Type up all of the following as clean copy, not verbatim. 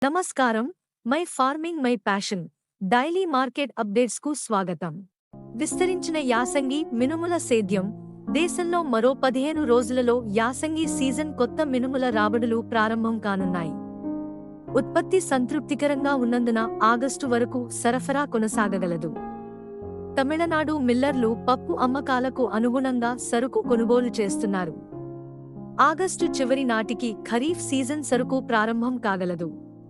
నమస్కారం. My farming my passion daily market updates కు స్వాగతం. విస్తరించిన యాసంగి మినుముల సేద్యం. దేశంలో మరో 15 రోజులలో యాసంగి సీజన్ కొత్త మినుముల రాబడులు ప్రారంభం కానున్నాయి. ఉత్పత్తి సంతృప్తికరంగా ఉన్నందున ఆగస్టు వరకు సరఫరా కొనసాగగలదు. తమిళనాడు మిల్లర్లు పప్పు అమ్మకాలకు అనుగుణంగా సరుకు కొనుగోలు చేస్తున్నారు. ఆగస్టు చివరి నాటికి ఖరీఫ్ సీజన్ సరుకు ప్రారంభం కాగలదు.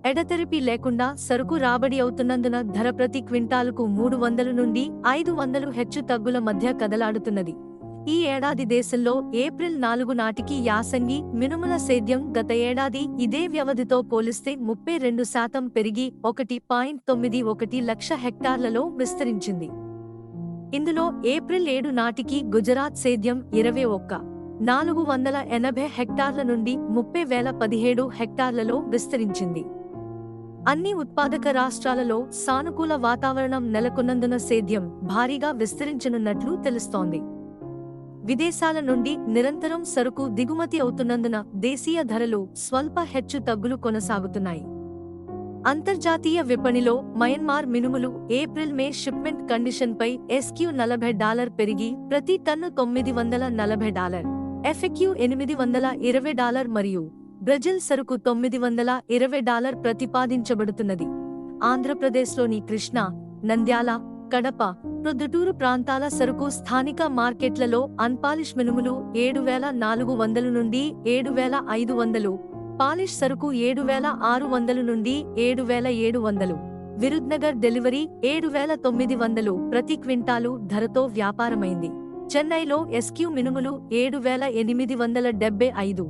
ఎడతెరిపి లేకుండా సరుకు రాబడి అవుతున్నందున ధర ప్రతి క్వింటాలుకు 300 నుండి 500 హెచ్చు తగ్గుల మధ్య కదలాడుతున్నది. ఈ ఏడాది దేశంలో ఏప్రిల్ 4 నాటికి యాసంగి మినుముల సేద్యం గత ఏడాది ఇదే వ్యవధితో పోలిస్తే 32% పెరిగి 1.91 లక్ష హెక్టార్లలో విస్తరించింది. ఇందులో ఏప్రిల్ 7 నాటికి గుజరాత్ సేద్యం 21,480 హెక్టార్ల నుండి 30,017 హెక్టార్లలో విస్తరించింది. అన్ని ఉత్పాదక రాష్ట్రాలలో సానుకూల వాతావరణం నెలకొన్నందున సేద్యం భారీగా విస్తరించనున్నట్లు తెలుస్తోంది. విదేశాల నుండి నిరంతరం సరుకు దిగుమతి అవుతున్నందున దేశీయ ధరలు స్వల్ప హెచ్చు తగ్గులు కొనసాగుతున్నాయి. అంతర్జాతీయ విపణిలో మయన్మార్ మినుములు ఏప్రిల్-మే షిప్మెంట్ కండిషన్పై SQ $40 పెరిగి ప్రతి టన్ను $940, FAQ $820 మరియు బ్రెజిల్ సరుకు $920 ప్రతిపాదించబడుతున్నది. ఆంధ్రప్రదేశ్లోని కృష్ణా, నంద్యాల, కడప, ప్రొద్దుటూరు ప్రాంతాల సరుకు స్థానిక మార్కెట్లలో అన్పాలిష్ మినుములు 7,400 నుండి 7,500, పాలిష్ సరుకు 7,600 నుండి 7,700, విరుద్నగర్ డెలివరీ 7,900 ప్రతి క్వింటాలు ధరతో వ్యాపారమైంది. చెన్నైలో SQ మినుములు 7,875,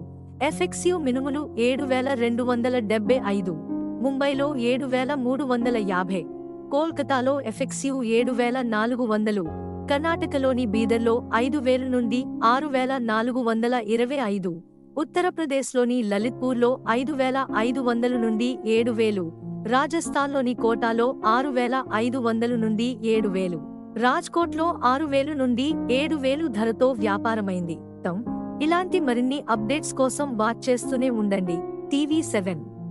FXU మినుములు 7,275, ముంబైలో 7,350, కోల్కతాలో FXU 7,400, కర్ణాటకలోని బీదర్లో 5,000 నుండి 6,425, ఉత్తరప్రదేశ్లోని లలిత్పూర్లో 5,500 నుండి 7,000, రాజస్థాన్లోని కోటాలో 6,500 నుండి 7,000, రాజ్కోట్లో 6,000 నుండి 7,000 ధరతో వ్యాపారమైంది. ఇలాంటి మరిన్ని అప్డేట్స్ కోసం వాచ్ చేస్తూనే ఉండండి టీవీ7.